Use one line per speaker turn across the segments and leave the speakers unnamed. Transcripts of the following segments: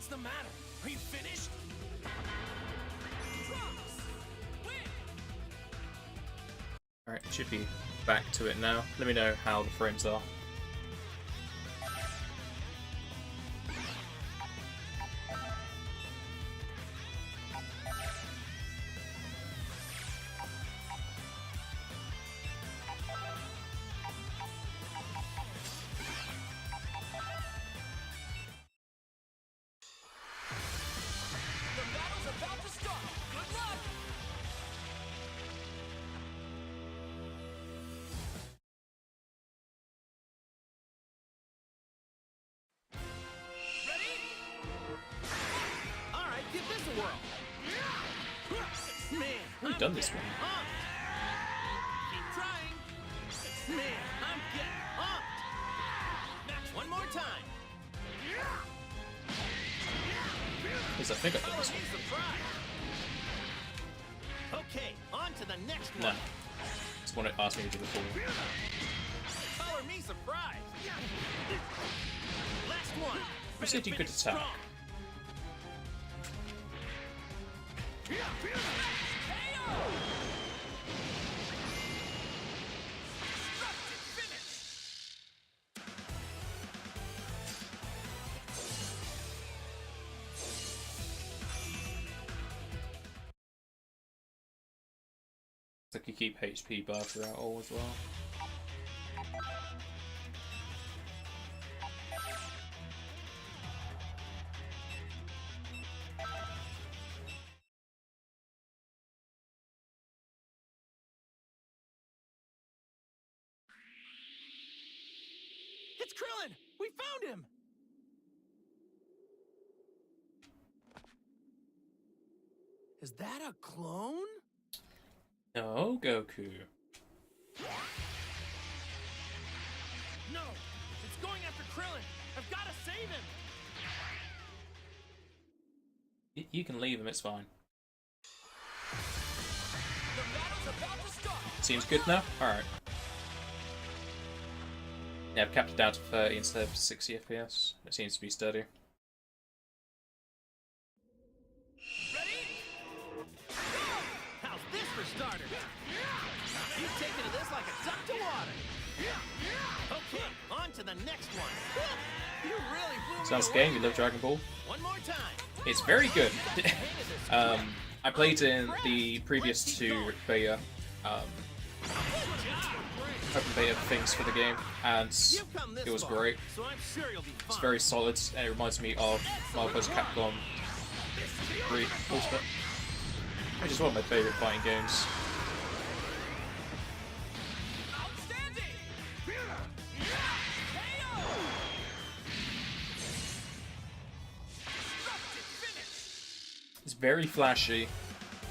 What's the matter? Are you finished?
Alright, should be back to it now. Let me know how the frames are. We've done this one.
Keep trying. Man, I'm getting pumped. One more time.
Because I think I've done this one.
Okay, on to the next one.
No. It's one it asked me to do before.
Color me surprised. Last one.
You said you could attack. It's like you keep HP bar throughout all as well.
It's Krillin! We found him! Is that a clone?
No, Goku.
No! It's going after Krillin! I've got to save him!
You can leave him, it's fine.
The battle's about to start!
Seems good now? Alright. Yeah, I've capped it down to 30 instead of 60 FPS. It seems to be steady.
Ready? How's this for starters? You've taken to this like a duck to water. Okay, on to the next one. You really blew me
Sounds
away.
game, you love Dragon Ball?
One more time.
It's very good. I played in the previous two beta, open beta things for the game, and it was great. It's very solid, and it reminds me of Marvel vs. Capcom 3 Ultimate, which is one of my favourite fighting games. It's very flashy.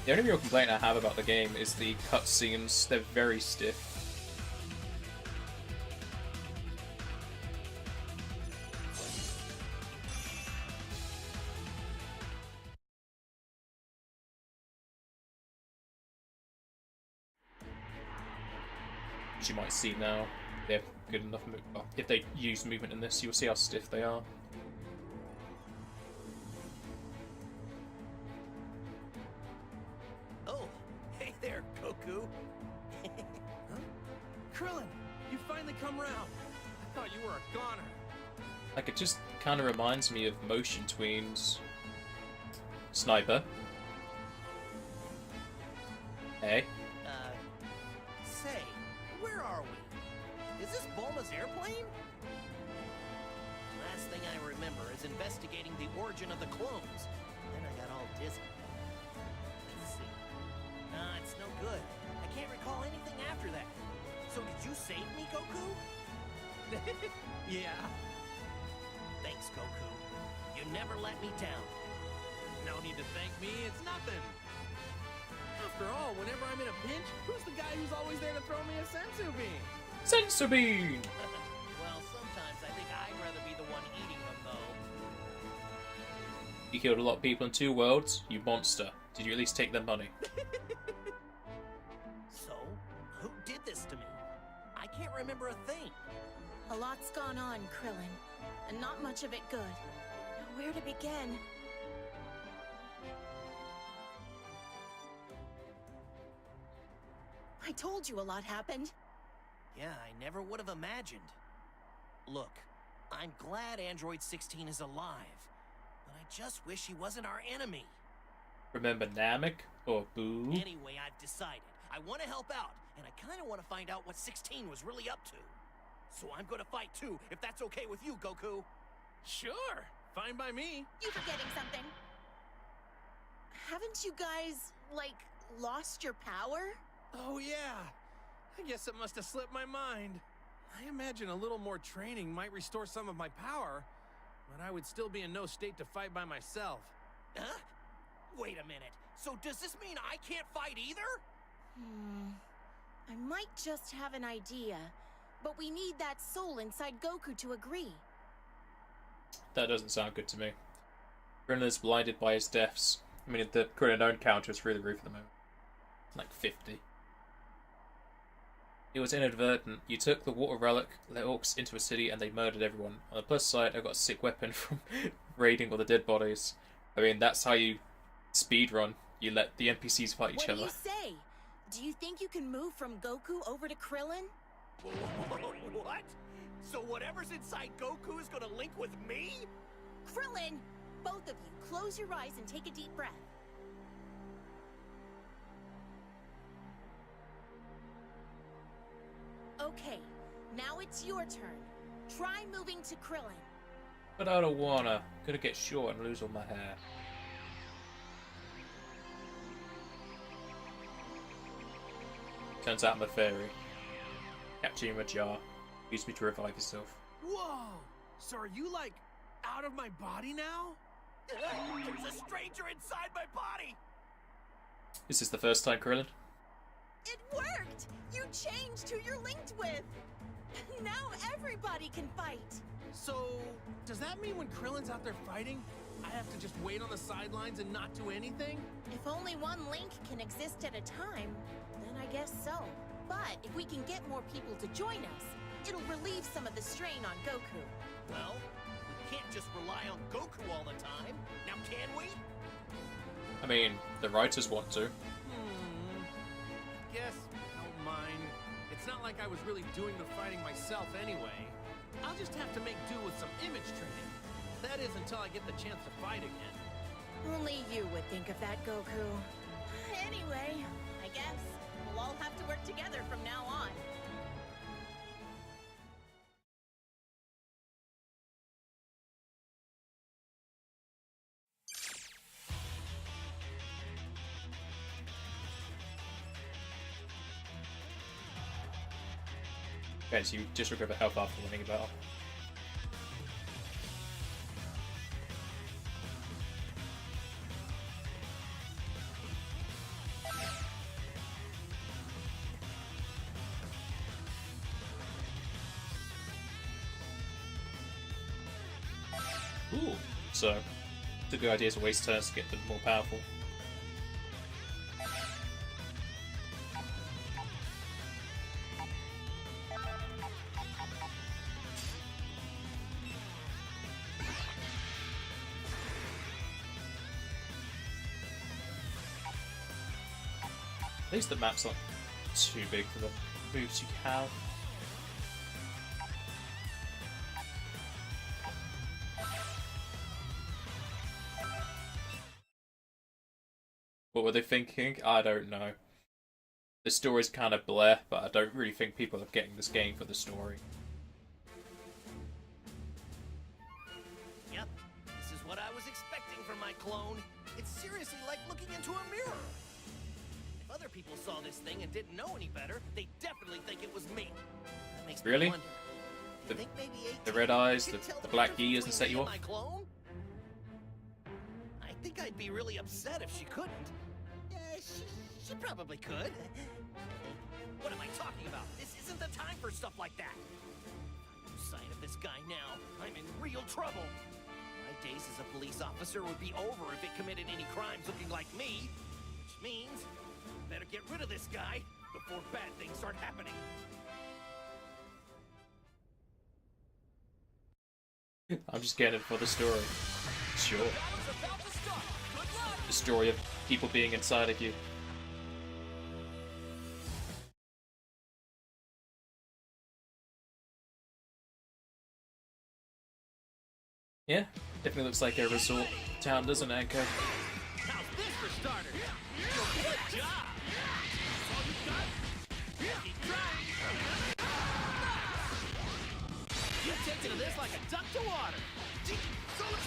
The only real complaint I have about the game is the cutscenes. They're very stiff. As you might see now, they're good enough. Well, if they use movement in this, you'll see how stiff they are.
Oh, hey there, Goku. Huh? Krillin, you finally come round. I thought you were a goner.
Like, it just kind of reminds me of Motion Tween's Sniper. Hey.
Say, where are we? Is this Bulma's airplane? Last thing I remember is investigating the origin of the clones. Then I got all dizzy. Let's see. Nah, it's no good. I can't recall anything after that. So did you save me, Goku? Yeah. Thanks, Goku. You never let me down. No need to thank me, it's nothing. After all, whenever I'm in a pinch, who's the guy who's always there to throw me a sensu bean?
Sensu bean!
Well, sometimes I think I'd rather be the one eating them, though.
You killed a lot of people in 2 worlds, you monster. Did you at least take their money?
So, who did this to me? I can't remember a thing.
A lot's gone on, Krillin, and not much of it good. No where to begin. I told you a lot happened.
Yeah, I never would have imagined. Look, I'm glad Android 16 is alive, but I just wish he wasn't our enemy.
Remember Namek or Boo?
Anyway, I've decided. I want to help out, and I kind of want to find out what 16 was really up to. So I'm going to fight too, if that's okay with you, Goku.
Sure, fine by me.
You forgetting something? Haven't you guys, like, lost your power?
Oh yeah, I guess it must have slipped my mind. I imagine a little more training might restore some of my power, but I would still be in no state to fight by myself.
Huh? Wait a minute. So does this mean I can't fight either?
I might just have an idea, but we need that soul inside Goku to agree.
That doesn't sound good to me. Krillin is blinded by his deaths. I mean, the Krillin own counter is through the roof at the moment. Like 50. It was inadvertent. You took the water relic, let orcs into a city, and they murdered everyone. On the plus side, I got a sick weapon from raiding all the dead bodies. I mean, that's how you speedrun. You let the NPCs fight each other.
What do you say? Do you think you can move from Goku over to Krillin?
What? So whatever's inside Goku is gonna link with me?
Krillin! Both of you, close your eyes and take a deep breath. Okay, now it's your turn. Try moving to Krillin.
But I don't wanna. Gonna get short and lose all my hair. Turns out I'm a fairy. Capture you in a jar. Use me to revive yourself.
Whoa! So are you, like, out of my body now?
There's a stranger inside my body!
Is this the first time, Krillin?
It worked! You changed who you're linked with! Now everybody can fight!
So, does that mean when Krillin's out there fighting, I have to just wait on the sidelines and not do anything?
If only one link can exist at a time, then I guess so. But if we can get more people to join us, it'll relieve some of the strain on Goku.
Well, we can't just rely on Goku all the time. Now can we?
I mean, the writers want to.
Guess I don't mind. It's not like I was really doing the fighting myself anyway. I'll just have to make do with some image training. That is until I get the chance to fight again.
Only you would think of that, Goku. Anyway, I guess we'll all have to work together from now on.
Okay, so you just recover health after winning a battle. Ooh, so it's a good idea to waste turns to get them more powerful. At least the map's not too big for the moves you have. What were they thinking? I don't know. The story's kind of bleh, but I don't really think people are getting this game for the story.
Yep, this is what I was expecting from my clone. It's seriously like looking into a mirror. If other people saw this thing and didn't know any better, they definitely think it was me. That makes
Really?
me wonder.
The,
Think maybe
the
18
red eyes,
could
the
tell
black
difference
E doesn't set
between
you
me
off?
and my clone? I think I'd be really upset if she couldn't. Yeah, she probably could. What am I talking about? This isn't the time for stuff like that. If I lose sight of this guy now, I'm in real trouble. My days as a police officer would be over if it committed any crimes looking like me. Which means, I better get rid of this guy before bad things start happening.
I'm just getting it for the story. Sure. The story of people being inside of you. Yeah, definitely looks like a resort town, doesn't it, Anko?
How's this for starters? Good job. That's all you got? Keep trying. You take to this like a duck to water.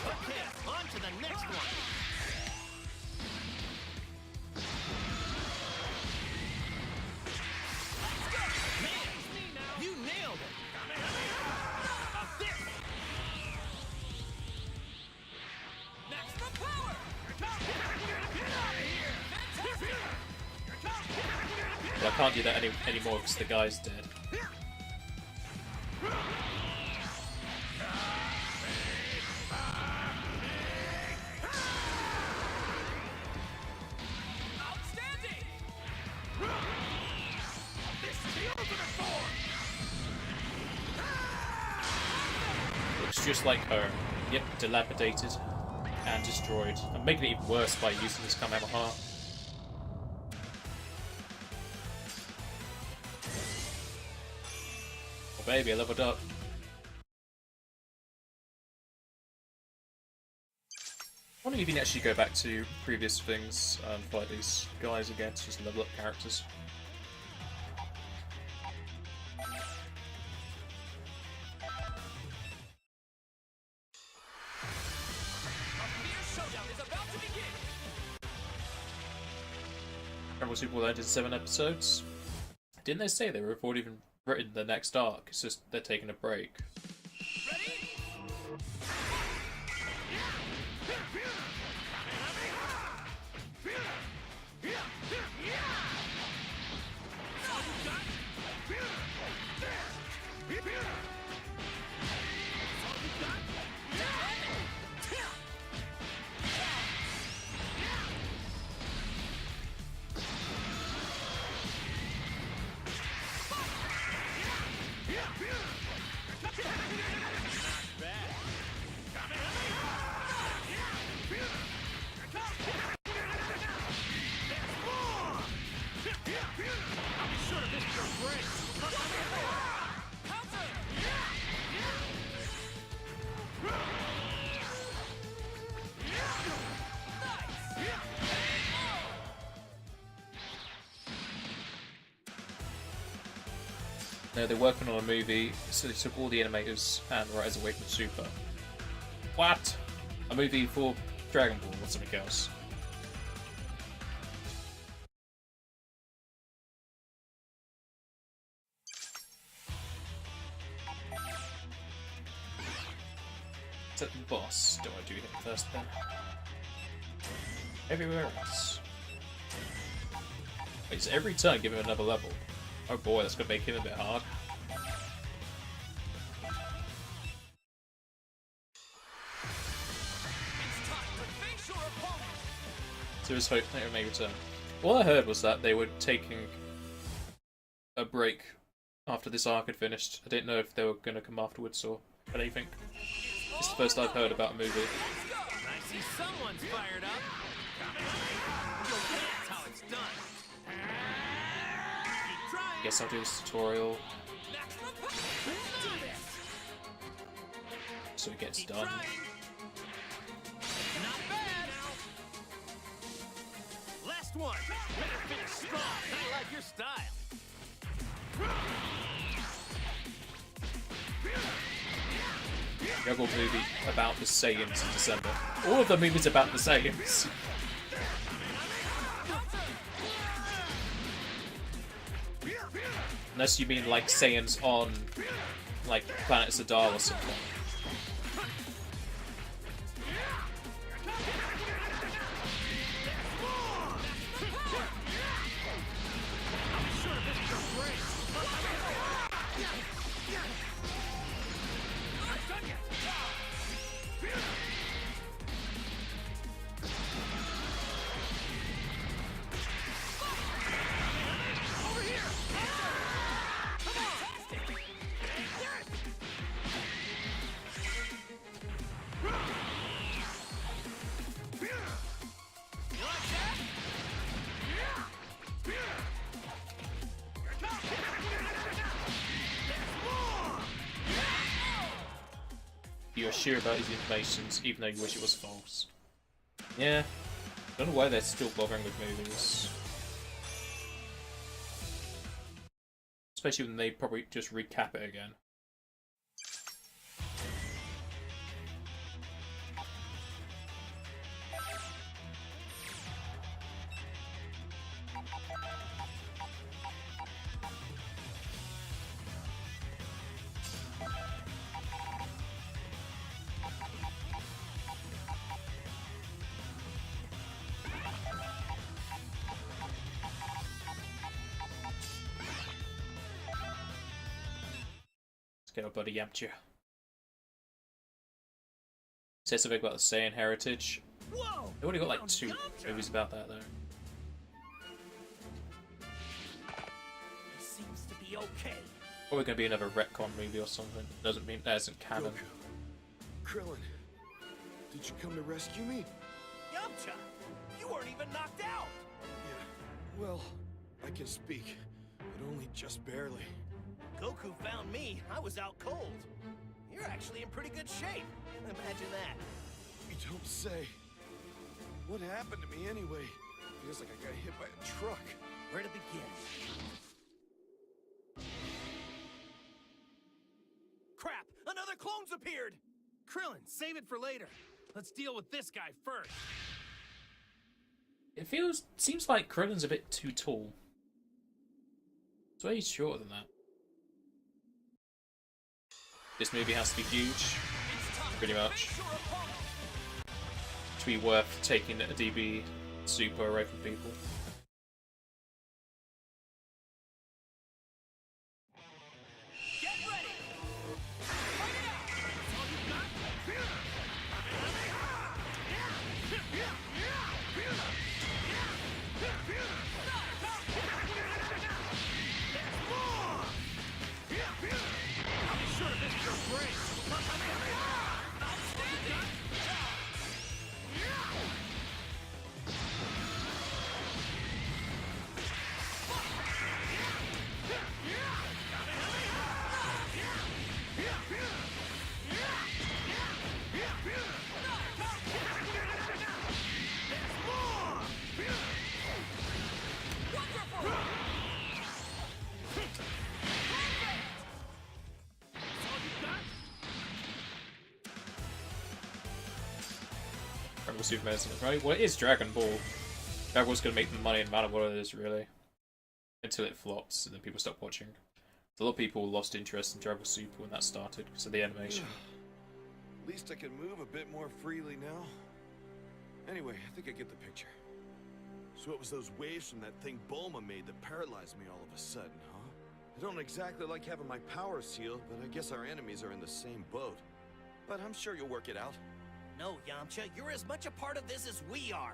Okay, on to the next one. Man, you nailed it. How's this? Maximum power! Get out of here!
Well, I can't do that anymore because the guy's dead.
Outstanding! This is the ultimate form!
Looks just like her. Yep, dilapidated and destroyed. I'm making it even worse by using this Kamehameha. Oh baby, I leveled up. I wonder if you can actually go back to previous things and fight these guys again to just level up characters. Dragon Ball Super will end in 7 episodes. Didn't they say they were already even written the next arc? It's just they're taking a break.
Ready?
No, they're working on a movie, so they took all the animators and writers away from Super. What? A movie for Dragon Ball or something else? Is that the boss? Do I do him first then? Everywhere else. Wait, so every turn give him another level. Oh boy, that's gonna make him a bit hard. So there's hope that it may return. All I heard was that they were taking a break after this arc had finished. I didn't know if they were gonna come afterwards or anything. It's the first I've heard about a movie.
I see someone's fired up. That's how it's done.
Guess I'll do this tutorial so it gets done.
Not bad. Last one. Better finish strong. I like your style.
Dragon Ball movie about the Saiyans in December. All of the movies about the Saiyans. Unless you mean like Saiyans on like Planet Zadar or something. you're sure about these informations, even though you wish it was false. Yeah. Don't know why they're still bothering with movies. Especially when they probably just recap it again. Get our buddy Yamcha. Says something about the Saiyan heritage.
Whoa!
They already got like 2 movies about that though.
He seems to be okay.
Probably gonna be another retcon movie or something. Doesn't mean that isn't canon.
Goku. Krillin, did you come to rescue me?
Yamcha, you weren't even knocked out.
Yeah, well, I can speak, but only just barely.
Goku found me. I was out cold. You're actually in pretty good shape. Imagine that.
You don't say. What happened to me anyway? Feels like I got hit by a truck.
Where to begin? Crap! Another clone's appeared!
Krillin, save it for later. Let's deal with this guy first.
It seems like Krillin's a bit too tall. It's way shorter than that. This movie has to be huge, pretty much. To be worth taking a DB Super away from people.
Get ready!
Super Medicine, right? Well, it is Dragon Ball. Dragon Ball's gonna make the money no matter what it is, really. Until it flops and then people stop watching. A lot of people lost interest in Dragon Ball Super when that started because of the animation.
At least I can move a bit more freely now. Anyway, I think I get the picture. So it was those waves from that thing Bulma made that paralyzed me all of a sudden, huh? I don't exactly like having my power sealed, but I guess our enemies are in the same boat. But I'm sure you'll work it out.
No, Yamcha, you're as much a part of this as we are.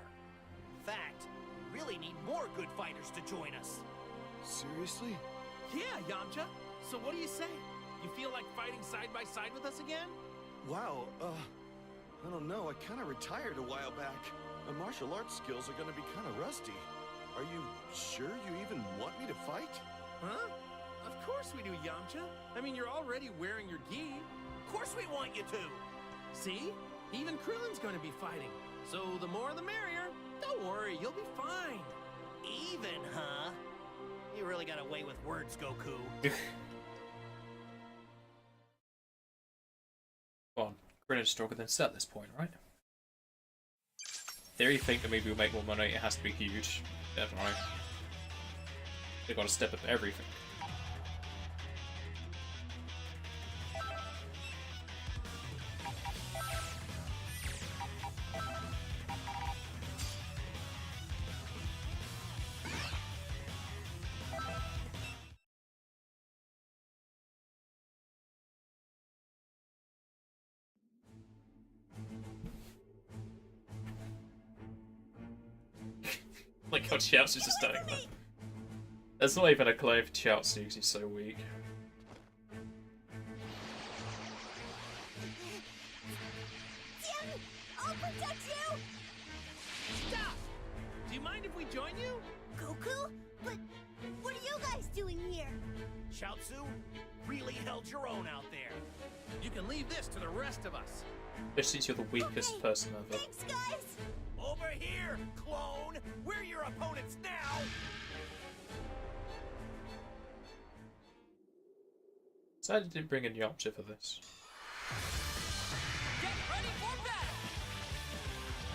In fact, we really need more good fighters to join us.
Seriously?
Yeah, Yamcha. So what do you say? You feel like fighting side by side with us again?
Wow, I don't know. I kind of retired a while back. My martial arts skills are gonna be kind of rusty. Are you sure you even want me to fight?
Huh? Of course we do, Yamcha. I mean, you're already wearing your gi.
Of course we want you to.
See? Even Krillin's gonna be fighting. So the more the merrier. Don't worry, you'll be fine.
Even, huh? You really got away with words, Goku.
Come on, Krillin's stronger than Cell at this point, right? Theory think that maybe we'll make more money, it has to be huge. Definitely. They've got to step up everything. Oh my god, Chiaotzu's just dying there. That's not even a claim for Chiaotzu because he's so weak.
Jim, I'll protect you!
Stop! Do you mind if we join you?
Goku? But what are you guys doing here?
Chiaotzu really held your own out there. You
can leave this to the rest of us.
Especially since you're the weakest person ever.
Thanks, guys!
Over here, clone! We're your opponents now!
Sad I didn't bring in Yamcha for this.
Get ready for battle!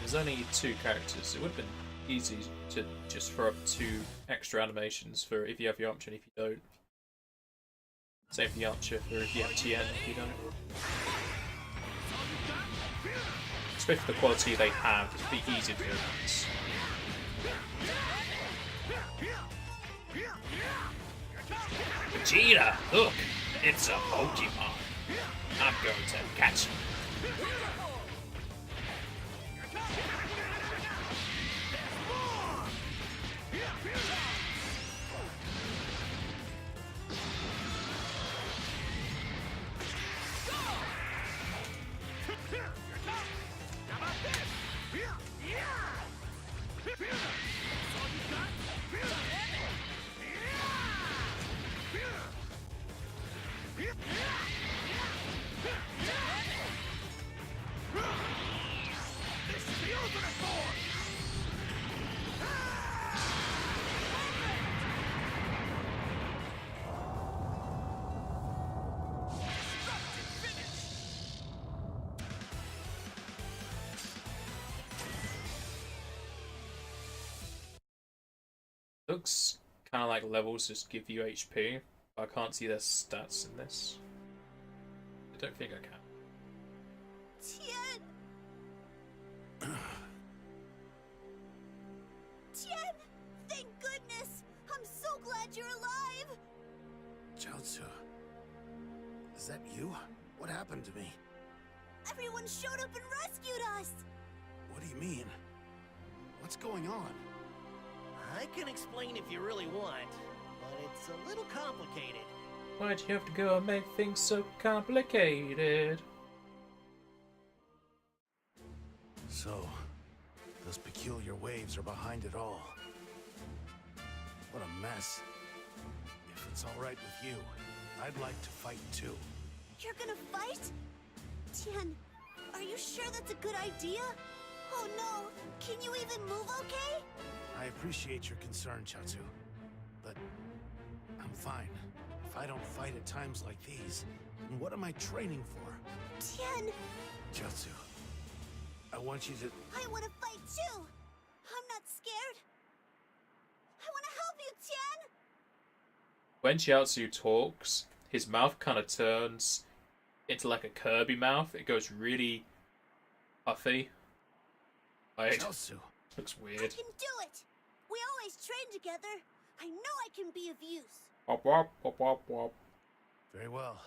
There's only 2 characters. It would have been easy to just throw up 2 extra animations for if you have Yamcha and if you don't. Same for Yamcha for if you have Tien and if you don't. Especially for the quality they have, it'd be easy to do this. Vegeta! Look! It's a Pokemon! I'm going to catch him. Looks kind of like levels just give you HP, but I can't see their stats in this. I don't think I can.
Tien! Tien! Thank goodness! I'm so glad you're alive!
Chaozu, is that you? What happened to me?
Everyone showed up and rescued us!
What do you mean? What's going on?
I can explain if you really want, but it's a little complicated.
Why'd you have to go and make things so complicated?
So, those peculiar waves are behind it all. What a mess. If it's all right with you, I'd like to fight too.
You're gonna fight? Tien, are you sure that's a good idea? Oh no, can you even move okay?
I appreciate your concern, Chaozu, but I'm fine. If I don't fight at times like these, then what am I training for?
Tien!
Chaozu, I want you to...
I want to fight too! I'm not scared! I want to help you, Tien!
When Chiaotzu talks, his mouth kind of turns into like a Kirby mouth. It goes really puffy. Like,
Chaozu,
looks
I
weird.
can do it! We always train together. I know I can be of use.
Wop wop wop wop wop.
very well.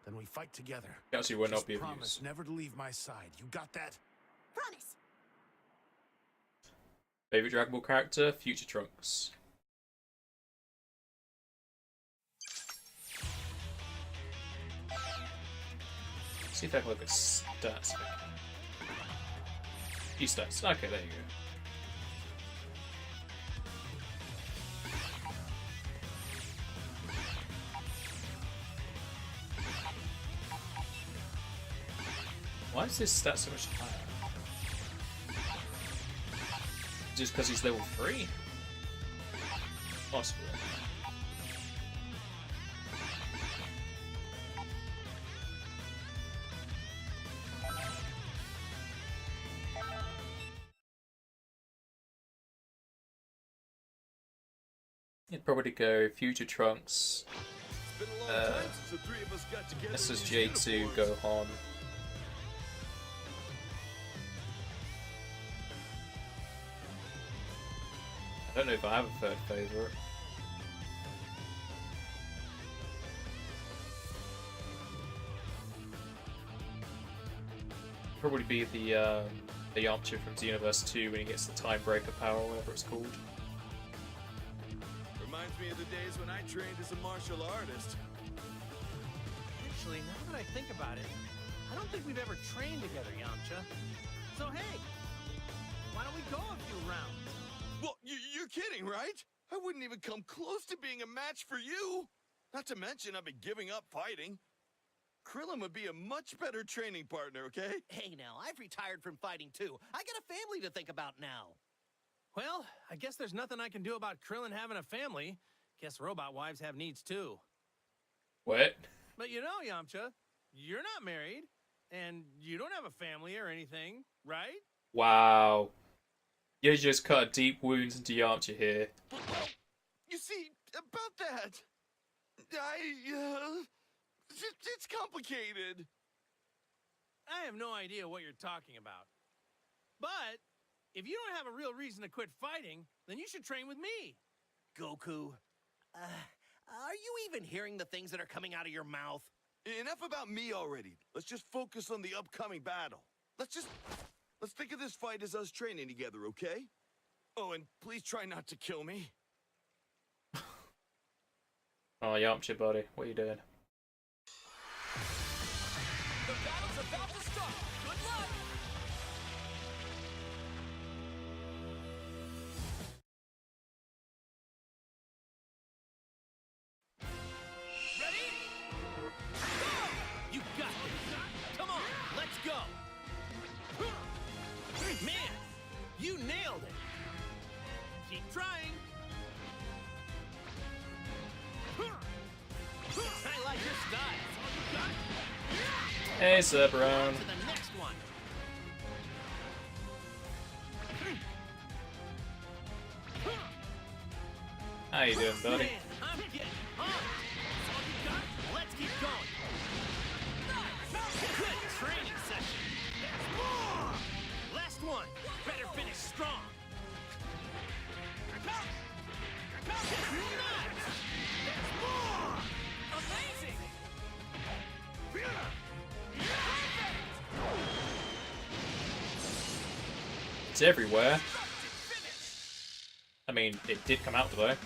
Then we fight together.
Chiaotzu will not
Just
be of
promise
use.
never to leave my side. You got that?
Promise!
Favorite Dragon Ball character? Future Trunks. See if I can look at stats. Few stats. Okay, there you go. Why is this stat so much higher? Just because he's level 3? Possible. You'd probably go Future Trunks,
It's been a long time since the three of us got together.
SSJ2, Gohan. I don't know if I have a third favourite. Probably be the Yamcha from Xenoverse 2 when he gets the Time Breaker power, or whatever it's called.
Reminds me of the days when I trained as a martial artist.
Actually, now that I think about it, I don't think we've ever trained together, Yamcha. So hey, why don't we go a few rounds?
Well, you're kidding, right? I wouldn't even come close to being a match for you. Not to mention, I've been giving up fighting. Krillin would be a much better training partner, okay?
Hey now, I've retired from fighting too. I got a family to think about now.
Well, I guess there's nothing I can do about Krillin having a family. Guess robot wives have needs too.
What?
But you know, Yamcha, you're not married, and you don't have a family or anything, right?
Wow. You just cut a deep wound into Yamcha here.
Well, you see, about that, it's complicated.
I have no idea what you're talking about. But if you don't have a real reason to quit fighting, then you should train with me.
Goku, are you even hearing the things that are coming out of your mouth?
Enough about me already. Let's just focus on the upcoming battle. Let's think of this fight as us training together, okay? Oh, and please try not to kill me.
Oh, Yamcha, buddy, what are you doing?
The battle's about to start. Good luck. Ready? Go! You got this. Come on, let's go. Man, you nailed it. Keep trying. I like your style.
Hey, Zebron.
To the next one.
How you doing, buddy?
Man, I'm getting pumped. That's all you got? Let's keep going. Good training session. There's more. Last one. Better finish strong. Nice. There's more. Amazing.
It's everywhere. I mean, it did come out though. I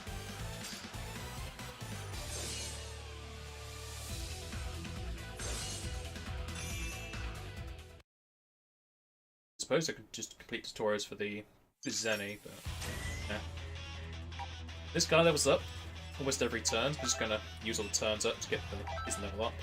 suppose I could just complete tutorials for the Zenny, but yeah. This guy levels up almost every turn. I'm just gonna use all the turns up to get his level up.